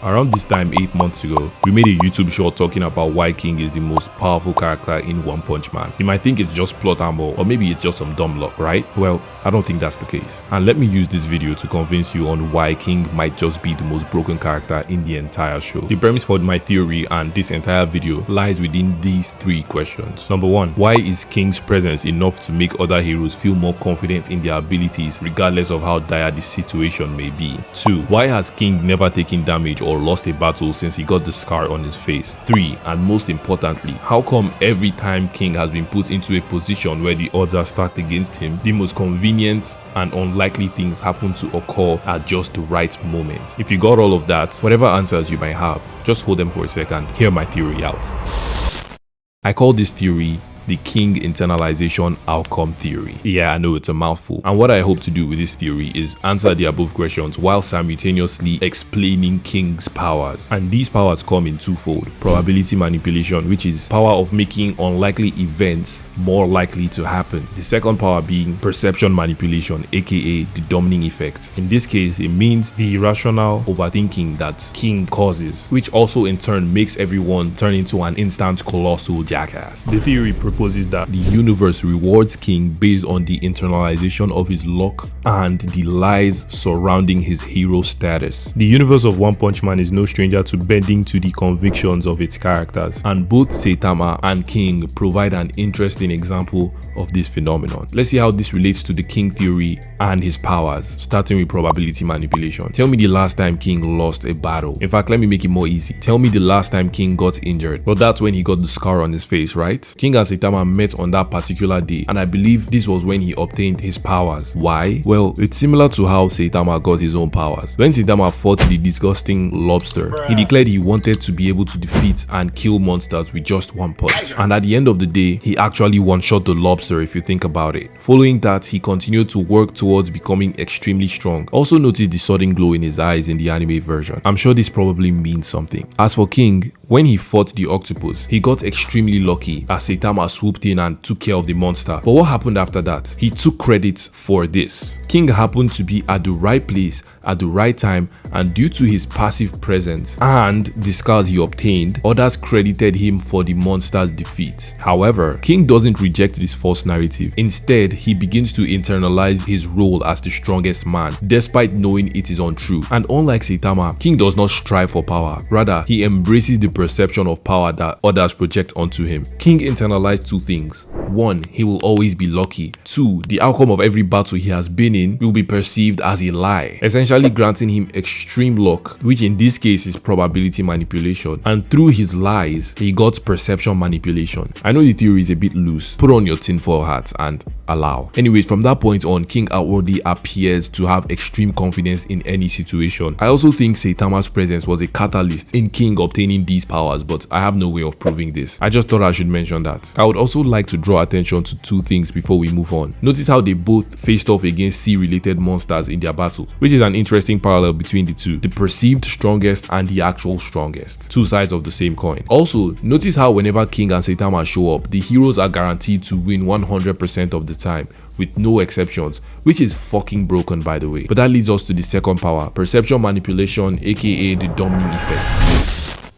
Around this time 8 months ago, we made a YouTube short talking about why King is the most powerful character in One Punch Man. You might think it's just plot armor, or maybe it's just some dumb luck, right? Well, I don't think that's the case. And let me use this video to convince you on why King might just be the most broken character in the entire show. The premise for my theory and this entire video lies within these 3 questions. Number 1, why is King's presence enough to make other heroes feel more confident in their abilities regardless of how dire the situation may be? 2, why has King never taken damage or lost a battle since he got the scar on his face? 3, and most importantly, how come every time King has been put into a position where the odds are stacked against him, the most convenient and unlikely things happen to occur at just the right moment? If you got all of that, whatever answers you might have, just hold them for a second, hear my theory out. I call this theory the King internalization outcome theory. Yeah, I know it's a mouthful. And what I hope to do with this theory is answer the above questions while simultaneously explaining King's powers. And these powers come in twofold: probability manipulation, which is power of making unlikely events more likely to happen. The second power being perception manipulation, aka the dominion effect. In this case, it means the irrational overthinking that King causes, which also in turn makes everyone turn into an instant colossal jackass. The theory proposes that the universe rewards King based on the internalization of his luck and the lies surrounding his hero status. The universe of One Punch Man is no stranger to bending to the convictions of its characters, and both Saitama and King provide an interesting example of this phenomenon. Let's see how this relates to the King theory and his powers, starting with probability manipulation. Tell me the last time King lost a battle. In fact, let me make it more easy. Tell me the last time King got injured. Well, that's when he got the scar on his face, right? King and Saitama met on that particular day, and I believe this was when he obtained his powers. Why? Well, it's similar to how Saitama got his own powers. When Saitama fought the disgusting lobster, he declared he wanted to be able to defeat and kill monsters with just one punch. And at the end of the day, he actually one-shot the lobster, if you think about it. Following that, he continued to work towards becoming extremely strong. Also notice the sudden glow in his eyes in the anime version. I'm sure this probably means something. As for King, when he fought the octopus, he got extremely lucky as Saitama swooped in and took care of the monster. But what happened after that? He took credit for this. King happened to be at the right place at the right time, and due to his passive presence and the scars he obtained, others credited him for the monster's defeat. However, King doesn't reject this false narrative. Instead, he begins to internalize his role as the strongest man, despite knowing it is untrue. And unlike Saitama, King does not strive for power. Rather, he embraces the perception of power that others project onto him. King internalized 2 things. 1, he will always be lucky. 2, the outcome of every battle he has been in will be perceived as a lie, essentially granting him extreme luck, which in this case is probability manipulation. And through his lies, he got perception manipulation. I know the theory is a bit loose. Put on your tinfoil hat and allow. Anyways, from that point on, King outwardly appears to have extreme confidence in any situation. I also think Saitama's presence was a catalyst in King obtaining these powers, but I have no way of proving this. I just thought I should mention that. I would also like to draw attention to 2 things before we move on. Notice how they both faced off against sea-related monsters in their battle, which is an interesting parallel between the two: the perceived strongest and the actual strongest. 2 sides of the same coin. Also, notice how whenever King and Saitama show up, the heroes are guaranteed to win 100% of the time, with no exceptions, which is fucking broken, by the way. But that leads us to the second power: perception manipulation, aka the dominion effect.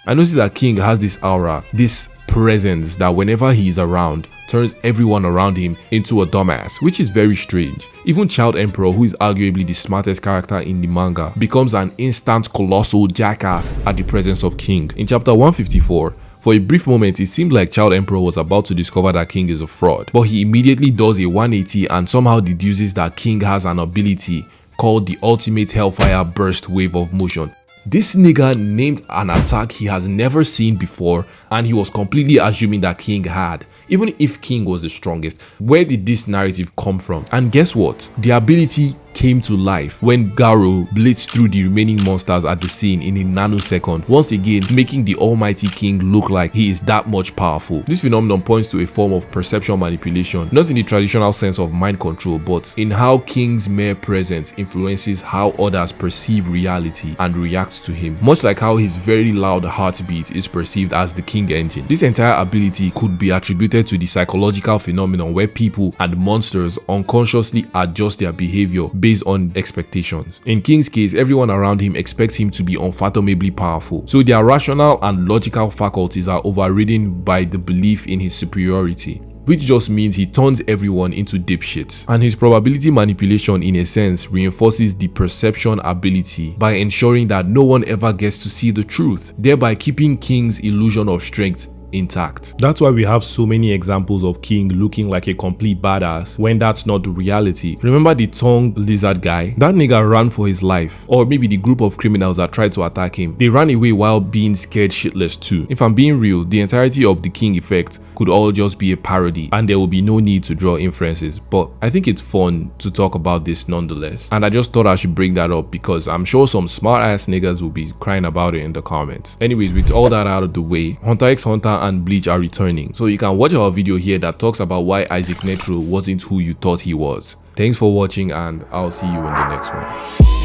I notice that King has this aura, this presence that whenever he is around turns everyone around him into a dumbass, which is very strange. Even Child Emperor, who is arguably the smartest character in the manga, becomes an instant colossal jackass at the presence of King. In chapter 154, for a brief moment, it seemed like Child Emperor was about to discover that King is a fraud, but he immediately does a 180 and somehow deduces that King has an ability called the ultimate Hellfire Burst Wave of Motion. This nigga named an attack he has never seen before, and he was completely assuming that King had, even if King was the strongest. Where did this narrative come from? And guess what? The ability came to life when Garo blitzed through the remaining monsters at the scene in a nanosecond, once again making the almighty King look like he is that much powerful. This phenomenon points to a form of perception manipulation, not in the traditional sense of mind control, but in how King's mere presence influences how others perceive reality and react to him, much like how his very loud heartbeat is perceived as the King engine. This entire ability could be attributed to the psychological phenomenon where people and monsters unconsciously adjust their behavior based on expectations. In King's case, everyone around him expects him to be unfathomably powerful, so their rational and logical faculties are overridden by the belief in his superiority, which just means he turns everyone into dipshits. And his probability manipulation, in a sense, reinforces the perception ability by ensuring that no one ever gets to see the truth, thereby keeping King's illusion of strength intact. That's why we have so many examples of King looking like a complete badass when that's not the reality. Remember the tongue lizard guy? That nigga ran for his life. Or maybe the group of criminals that tried to attack him, they ran away while being scared shitless too. If I'm being real, the entirety of the King effect could all just be a parody and there will be no need to draw inferences, but I think it's fun to talk about this nonetheless, and I just thought I should bring that up because I'm sure some smart ass niggas will be crying about it in the comments. Anyways, with all that out of the way, Hunter x Hunter and Bleach are returning, so you can watch our video here that talks about why Isaac Netro wasn't who you thought he was. Thanks for watching and I'll see you in the next one.